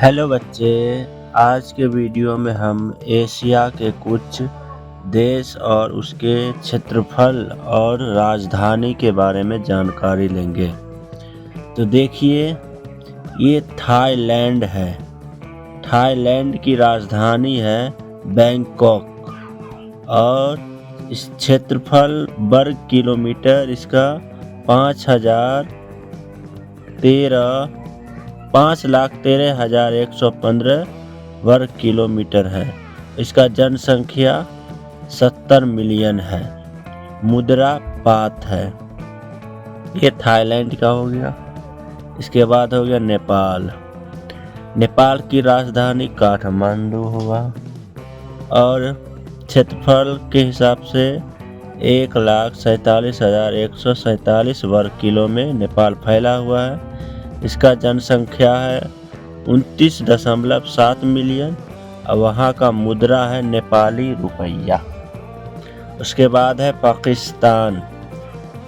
Hello बच्चे। आज के वीडियो में हम एशिया के कुछ देश और उसके क्षेत्रफल और राजधानी के बारे में जानकारी लेंगे। तो देखिए, ये थाईलैंड है। थाईलैंड की राजधानी है बैंकॉक और इस क्षेत्रफल वर्ग किलोमीटर इसका 5,13,115 वर्ग किलोमीटर है। इसका जनसंख्या 70 मिलियन है। मुद्रा बात है। ये थाईलैंड का हो गया। इसके बाद हो गया नेपाल। नेपाल की राजधानी काठमांडू हुआ और क्षेत्रफल के हिसाब से 1,47,147 वर्ग किलो में नेपाल फैला हुआ है। इसका जनसंख्या है 29.7 मिलियन और वहाँ का मुद्रा है नेपाली रुपया। उसके बाद है पाकिस्तान।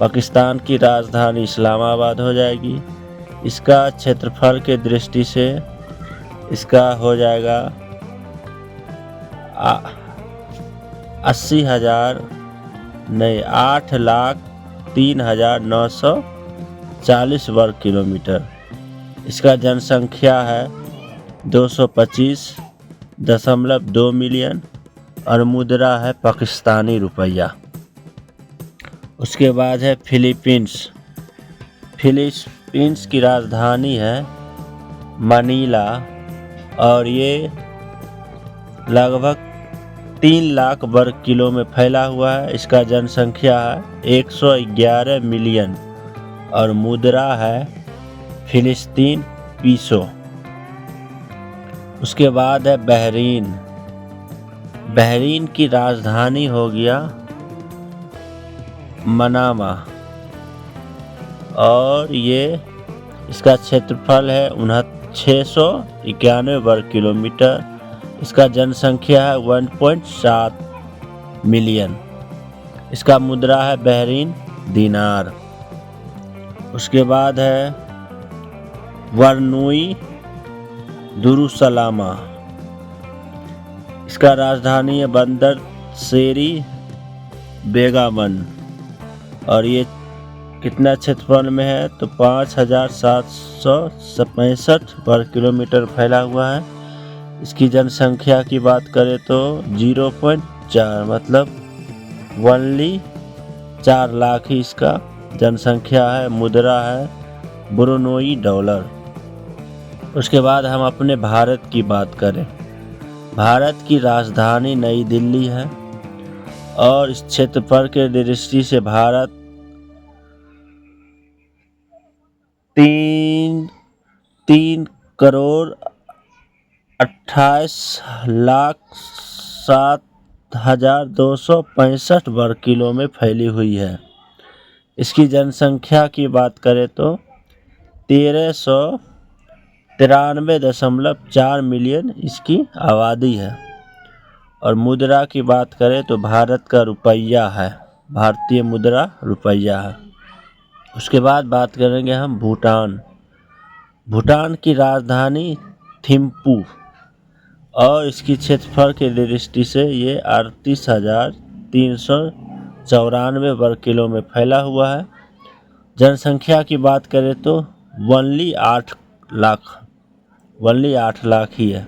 पाकिस्तान की राजधानी इस्लामाबाद हो जाएगी। इसका क्षेत्रफल के दृष्टि से इसका हो जाएगा 8,03,940 वर्ग किलोमीटर। इसका जनसंख्या है 225.2 मिलियन और मुद्रा है पाकिस्तानी रुपया। उसके बाद है फिलीपींस। फिलीपींस की राजधानी है मनीला और ये लगभग 3 लाख वर्ग किलो में फैला हुआ है। इसका जनसंख्या है 111 मिलियन और मुद्रा है फिलिस्तीन पीसो। उसके बाद है बहरीन। बहरीन की राजधानी हो गया मनामा और ये इसका क्षेत्रफल है 691 वर्ग किलोमीटर। इसका जनसंख्या है 1.7 मिलियन। इसका मुद्रा है बहरीन दिनार। उसके बाद है वर्नुई दुरुसलामा। इसका राजधानी है बंदर शेरी बेगामन और ये कितना क्षेत्रफल में है तो 5,765 वर्ग किलोमीटर फैला हुआ है। इसकी जनसंख्या की बात करें तो 0.4 मतलब ओनली 4 लाख ही इसका जनसंख्या है। मुद्रा है ब्रुनोई डॉलर। उसके बाद हम अपने भारत की बात करें। भारत की राजधानी नई दिल्ली है और इस क्षेत्रफल के दृष्टि से भारत 3,28,07,265 वर्ग किलो में फैली हुई है। इसकी जनसंख्या की बात करें तो 1,393.4 मिलियन इसकी आबादी है और मुद्रा की बात करें तो भारत का रुपया है। भारतीय मुद्रा रुपया है। उसके बाद बात करेंगे हम भूटान। भूटान की राजधानी थिम्पू और इसकी क्षेत्रफल के दृष्टि से ये 38,394 वर्ग किलो में फैला हुआ है। जनसंख्या की बात करें तो ओनली 8 लाख ही है।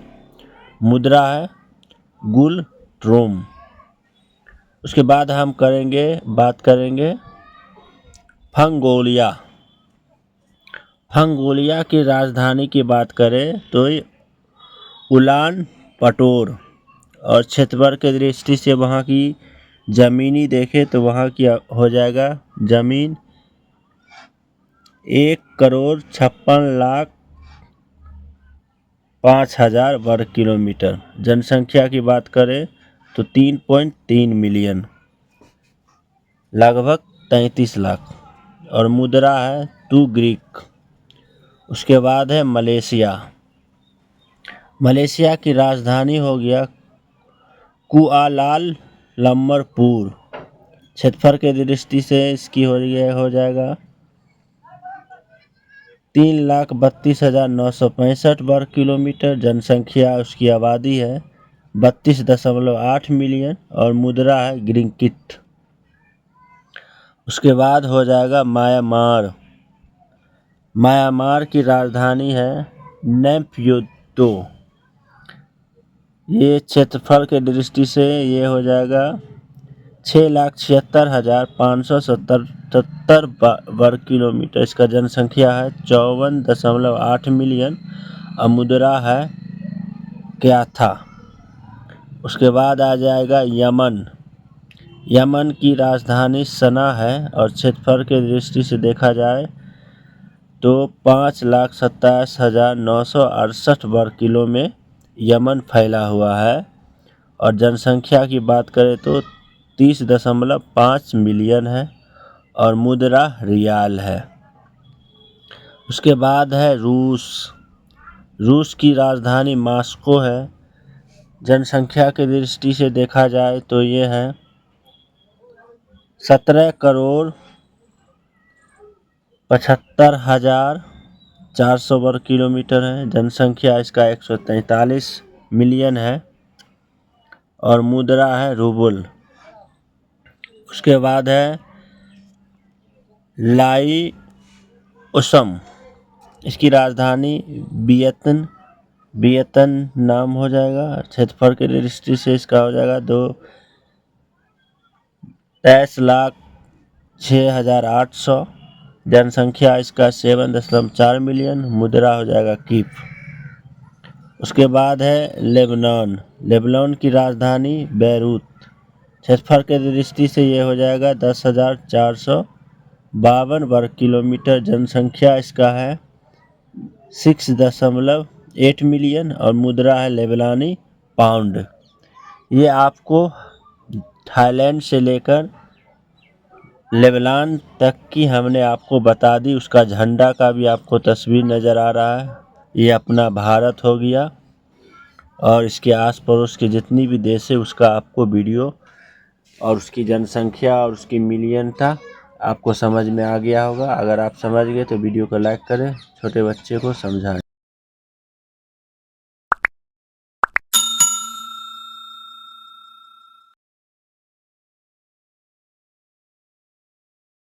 मुद्रा है गुल ट्रोम। उसके बाद हम बात करेंगे फंगोलिया। फंगोलिया की राजधानी की बात करें तो उलान पटोर और क्षेत्रफल के दृष्टि से वहाँ की ज़मीनी देखें तो वहाँ की हो जाएगा ज़मीन 1,56,05,000 वर्ग किलोमीटर। जनसंख्या की बात करें तो 3.3 मिलियन लगभग 33 लाख और मुद्रा है 2 ग्रीक। उसके बाद है मलेशिया। मलेशिया की राजधानी हो गया कुआलालंपुर। क्षेत्रफल के दृष्टि से इसकी हो जाएगा 3,32,965 वर्ग किलोमीटर। जनसंख्या उसकी आबादी है 32.8 मिलियन और मुद्रा है गिंगिट। उसके बाद हो जाएगा म्यांमार। म्यांमार की राजधानी है नेफ्युतो। ये क्षेत्रफल के दृष्टि से ये हो जाएगा 6,76,577 वर्ग किलोमीटर। इसका जनसंख्या है 54.8 मिलियन और मुद्रा है क्या था। उसके बाद आ जाएगा यमन। यमन की राजधानी सना है और क्षेत्रफल के दृष्टि से देखा जाए तो 5,27,968 वर्ग किलो में यमन फैला हुआ है और जनसंख्या की बात करें तो 30.5 मिलियन है और मुद्रा रियाल है। उसके बाद है रूस। रूस की राजधानी मॉस्को है। जनसंख्या की दृष्टि से देखा जाए तो ये है 17,75,400 वर्ग किलोमीटर है। जनसंख्या इसका 143 मिलियन है और मुद्रा है रूबल। उसके बाद है लाओसम। इसकी राजधानी वियतन नाम हो जाएगा। क्षेत्रफल के दृष्टि से इसका हो जाएगा 23,06,800। जनसंख्या इसका 7.4 मिलियन। मुद्रा हो जाएगा कीप। उसके बाद है लेबनान। लेबनान की राजधानी बैरूत। क्षेत्रफल के दृष्टि से ये हो जाएगा 10,452 वर्ग किलोमीटर। जनसंख्या इसका है 6.8 मिलियन और मुद्रा है लेबनानी पाउंड। ये आपको थाईलैंड से लेकर लेबनान तक की हमने आपको बता दी। उसका झंडा का भी आपको तस्वीर नज़र आ रहा है। ये अपना भारत हो गया और इसके आस पड़ोस के जितनी भी देश है उसका आपको वीडियो और उसकी जनसंख्या और उसकी मिलियन था आपको समझ में आ गया होगा। अगर आप समझ गए तो वीडियो को लाइक करें, छोटे बच्चे को समझाएं।